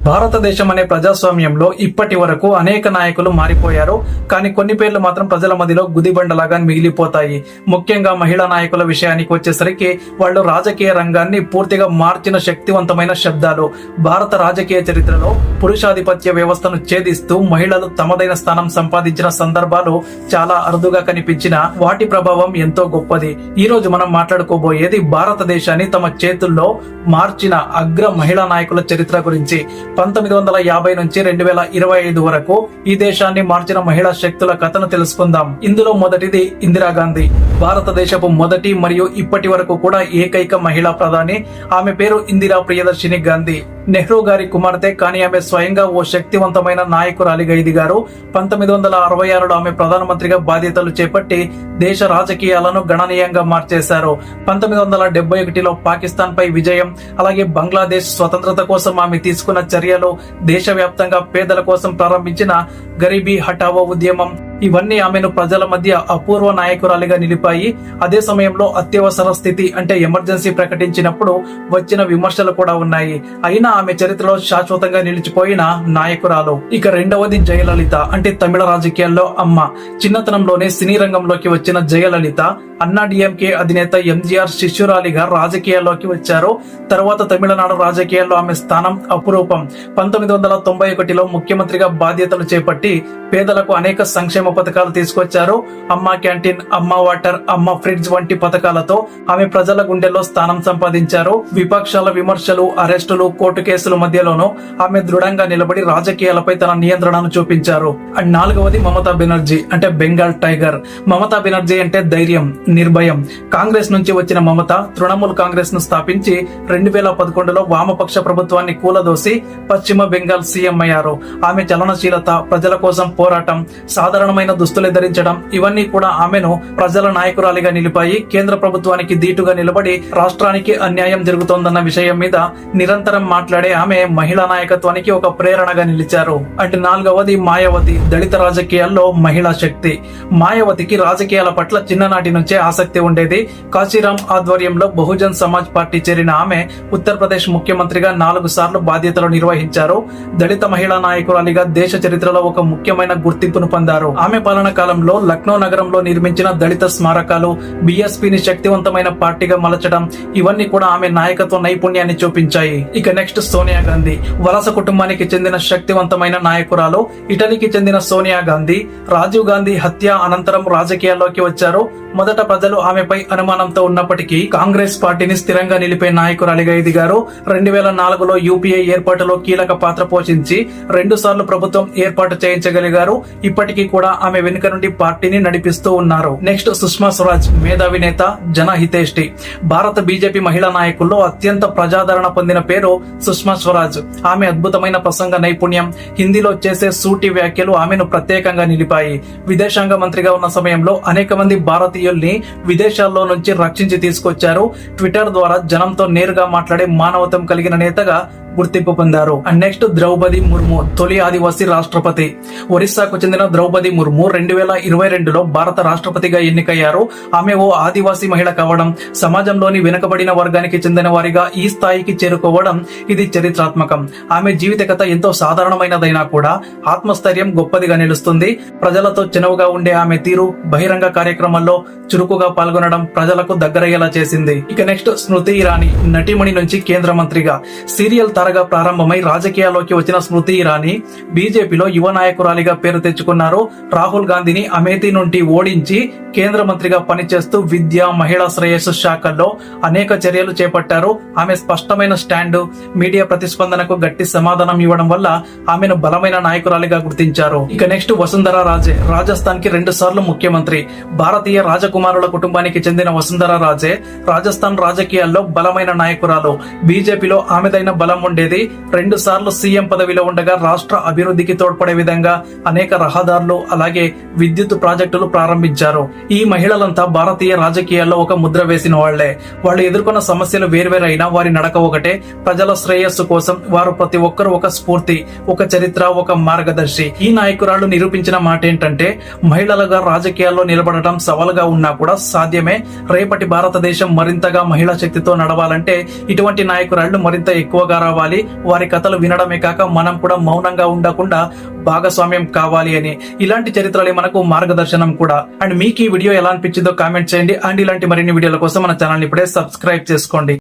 భారతదేశం అనే ప్రజాస్వామ్యంలో ఇప్పటి వరకు అనేక నాయకులు మారిపోయారు. కానీ కొన్ని పేర్లు మాత్రం ప్రజల మధ్యలో గుదిబండలాగా మిగిలిపోతాయి. ముఖ్యంగా మహిళా నాయకుల విషయానికి వచ్చేసరికి వాళ్ళు రాజకీయ రంగాన్ని పూర్తిగా మార్చిన శక్తివంతమైన శబ్దాలు. భారత రాజకీయ చరిత్రలో పురుషాధిపత్య వ్యవస్థను ఛేదిస్తూ మహిళలు తమదైన స్థానం సంపాదించిన సందర్భాలు చాలా అరుదుగా కనిపించిన వాటి ప్రభావం ఎంతో గొప్పది. ఈ రోజు మనం మాట్లాడుకోబోయేది భారతదేశాన్ని తమ చేతుల్లో మార్చిన అగ్ర మహిళా నాయకుల చరిత్ర గురించి. 1950 నుంచి 2025 వరకు ఈ దేశాన్ని మార్చిన మహిళా శక్తుల కథను తెలుసుకుందాం. ఇందులో మొదటిది ఇందిరాగాంధీ. భారతదేశపు మొదటి మరియు ఇప్పటి వరకు కూడా ఏకైక మహిళా ప్రధాని. ఆమె పేరు ఇందిరా ప్రియదర్శిని గాంధీ. నెహ్రూ గారి కుమార్తె, కానీ ఆమె స్వయంగా ఓ శక్తివంతమైన నాయకురాలిగా ఎదిగారు. 1966లో ఆమె ప్రధానమంత్రిగా బాధ్యతలు చేపట్టి దేశ రాజకీయాలను గణనీయంగా మార్చేశారు. 1971లో పాకిస్తాన్ పై విజయం, అలాగే బంగ్లాదేశ్ స్వతంత్రత కోసం ఆమె తీసుకున్న చర్యలు, దేశవ్యాప్తంగా పేదల కోసం ప్రారంభించిన గరీబీ హఠావో ఉద్యమం, ఇవన్నీ ఆమెను ప్రజల మధ్య అపూర్వ నాయకురాలిగా నిలిపాయి. అదే సమయంలో అత్యవసర స్థితి అంటే ఎమర్జెన్సీ ప్రకటించినప్పుడు వచ్చిన విమర్శలు కూడా ఉన్నాయి. అయినా ఆమె చరిత్రలో శాశ్వతంగా నిలిచిపోయిన నాయకురాలు. ఇక రెండవది జయలలిత, అంటే తమిళ రాజకీయాల్లో అమ్మ. చిన్నతనంలోనే సినీ రంగంలోకి వచ్చిన జయలలిత అన్నా డిఎంకే అధినేత ఎంజీఆర్ శిష్యురాలిగా రాజకీయాల్లోకి వచ్చారు. తర్వాత తమిళనాడు రాజకీయాల్లో ఆమె స్థానం అపురూపం. 1991లో ముఖ్యమంత్రిగా బాధ్యతలు చేపట్టి పేదలకు అనేక సంక్షేమ పథకాలు తీసుకొచ్చారు. అమ్మ క్యాంటీన్, అమ్మ వాటర్, అమ్మ ఫ్రిడ్జ్ వంటి పథకాలతో ఆమె ప్రజల గుండెల్లో స్థానం సంపాదించారు. విపక్షాల విమర్శలు, అరెస్టులు, కోర్టు కేసుల మధ్యలోనూ ఆమె దృఢంగా నిలబడి రాజకీయాలపై తన నియంత్రణను చూపించారు. అండ్ నాలుగవది మమతా బెనర్జీ, అంటే బెంగాల్ టైగర్. మమతా బెనర్జీ అంటే ధైర్యం, నిర్భయం. కాంగ్రెస్ నుంచి వచ్చిన మమత తృణమూల్ కాంగ్రెస్ ను స్థాపించి 2011లో వామపక్ష ప్రభుత్వాన్ని కూలదోసి పశ్చిమ బెంగాల్ సీఎం అయ్యారు. ఆమె చలనశీలత, ప్రజల కోసం పోరాటం, సాధారణమైన దుస్తులు ధరించడం, ఇవన్నీ కూడా ఆమెను ప్రజల నాయకురాలిగా నిలిపాయి. కేంద్ర ప్రభుత్వానికి దీటుగా నిలబడి రాష్ట్రానికి అన్యాయం జరుగుతోందన్న విషయం మీద నిరంతరం మాట్లాడే ఆమె మహిళా నాయకత్వానికి ఒక ప్రేరణగా నిలిచారు. అంటే నాలుగవది మాయావతి, దళిత రాజకీయాల్లో మహిళా శక్తి. మాయావతికి రాజకీయాల పట్ల చిన్ననాటి నుంచే ఆసక్తి ఉండేది. కాశీరాం ఆధ్వర్యంలో బహుజన్ సమాజ్ పార్టీ చేరిన ఆమె ఉత్తరప్రదేశ్ ముఖ్యమంత్రిగా 4 సార్లు బాధ్యతలు నిర్వహించారు. దళిత మహిళా నాయకురాలిగా దేశ చరిత్రలో ఒక ముఖ్యమైన గుర్తింపును పొందారు. ఆమె పాలన కాలంలో లక్నో నగరంలో నిర్మించిన దళిత స్మారకాలు బీఎస్పీని శక్తివంతమైన పార్టీగా మలచడం, ఇవన్నీ కూడా ఆమె నాయకత్వ నైపుణ్యాన్ని చూపించాయి. ఇక నెక్స్ట్ సోనియా గాంధీ. వలస కుటుంబానికి చెందిన శక్తివంతమైన నాయకురాలు. ఇటలీకి చెందిన సోనియా గాంధీ రాజీవ్ గాంధీ హత్య అనంతరం రాజకీయాల్లోకి వచ్చారు. మొదట ప్రజలు ఆమెపై అనుమానంతో ఉన్నప్పటికీ కాంగ్రెస్ పార్టీని స్థిరంగా నిలిపే నాయకురాలిగా ఎదిగారు. 2004లో యూపీఏ ఏర్పాటులో కీలక పాత్ర పోషించి 2 సార్లు ప్రభుత్వం ఏర్పాటు చేయించగలిగారు. ఇప్పటికీ కూడా ఆమె వెనుక నుండి పార్టీని నడిపిస్తూ ఉన్నారు. నెక్స్ట్ సుష్మా స్వరాజ్, మేధావి నేత, జనహితేష్టి. భారత బీజేపీ మహిళా నాయకుల్లో అత్యంత ప్రజాదరణ పొందిన పేరు సుష్మా స్వరాజ్. ఆమె అద్భుతమైన ప్రసంగ నైపుణ్యం, హిందీలో చేసే సూటి వ్యాఖ్యలు ఆమెను ప్రత్యేకంగా నిలిపాయి. విదేశాంగ మంత్రిగా ఉన్న సమయంలో అనేక మంది భారతీయుల్ని విదేశాల్లో నుంచి రక్షించి తీసుకొచ్చారు. ట్విట్టర్ ద్వారా జనంతో నేరుగా మాట్లాడే మానవత్వం కలిగిన నేతగా గుర్తింపు పొందారు. అండ్ నెక్స్ట్ ద్రౌపది ముర్ము, తొలి ఆదివాసీ రాష్ట్రపతి. ఒరిస్సాకు చెందిన ద్రౌపది ముర్ము 2022లో భారత రాష్ట్రపతిగా ఎన్నికయ్యారు. ఆమె ఓ ఆదివాసీ మహిళ కావడం, సమాజంలోని వెనుకబడిన వర్గానికి చెందిన వారిగా ఈ స్థాయికి చేరుకోవడం, ఇది చరిత్రాత్మకం. ఆమె జీవిత కథ ఎంతో సాధారణమైనదైనా కూడా ఆత్మస్థైర్యం గొప్పదిగా నిలుస్తుంది. ప్రజలతో చెనువుగా ఉండే ఆమె తీరు, బహిరంగ కార్యక్రమాల్లో చురుకుగా పాల్గొనడం ప్రజలకు దగ్గరయ్యేలా చేసింది. ఇక నెక్స్ట్ స్మృతి ఇరానీ, నటీమణి నుంచి కేంద్ర మంత్రిగా. సీరియల్ తారగా ప్రారంభమై రాజకీయాల్లోకి వచ్చిన స్మృతి ఇరానీ బీజేపీలో యువ నాయకురాలిగా పేరు తెచ్చుకున్నారు. రాహుల్ గాంధీని అమేథీ నుండి ఓడించి కేంద్ర మంత్రిగా పనిచేస్తూ విద్య, మహిళా శ్రేయస్సు శాఖల్లో అనేక చర్యలు చేపట్టారు. ఆమె స్పష్టమైన స్టాండు, మీడియా ప్రతిస్పందనకు గట్టి సమాధానం ఇవ్వడం వల్ల ఆమెను బలమైన నాయకురాలిగా గుర్తించారు. ఇక నెక్స్ట్ వసుంధరా రాజే, రాజస్థాన్ కి 2 సార్లు ముఖ్యమంత్రి. భారతీయ రాజకుమారుల కుటుంబానికి చెందిన వసుంధరా రాజే రాజస్థాన్ రాజకీయాల్లో బలమైన నాయకురాలు. బీజేపీలో ఆమెదైన బలం ఉండేది. 2 సార్లు సీఎం పదవిలో ఉండగా రాష్ట్ర అభివృద్ధికి తోడ్పడే విధంగా అనేక రహదారులు, అలాగే విద్యుత్ ప్రాజెక్టులు ప్రారంభించారు. ఈ మహిళలంతా భారతీయ రాజకీయాల్లో ఒక ముద్ర వేసిన వాళ్లే. వాళ్ళు ఎదుర్కొన్న సమస్యలు వేర్వేరైనా వారి నడక ఒకటే, ప్రజల శ్రేయస్సు కోసం. వారు ప్రతి ఒక్కరు ఒక స్ఫూర్తి, ఒక చరిత్ర, ఒక మార్గదర్శి. ఈ నాయకురాలు నిరూపించిన మాట ఏంటంటే మహిళలుగా రాజకీయాల్లో నిలబడటం సవాలుగా ఉన్నా కూడా సాధ్యమే. రేపటి భారతదేశం మరింతగా మహిళా శక్తితో నడవాలంటే ఇటువంటి నాయకురాళ్లు మరింత ఎక్కువగా రావాలి. కావాలి, వారి కథలు వినడమే కాక మనం కూడా మౌనంగా ఉండకుండా భాగస్వామ్యం కావాలి అని. ఇలాంటి చరిత్రలే మనకు మార్గదర్శనం కూడా. అండ్ మీకు ఈ వీడియో ఎలా అనిపించిందో కామెంట్ చేయండి. అండ్ ఇలాంటి మరిన్ని వీడియోల కోసం మన ఛానల్ ఇప్పుడే సబ్స్క్రైబ్ చేసుకోండి.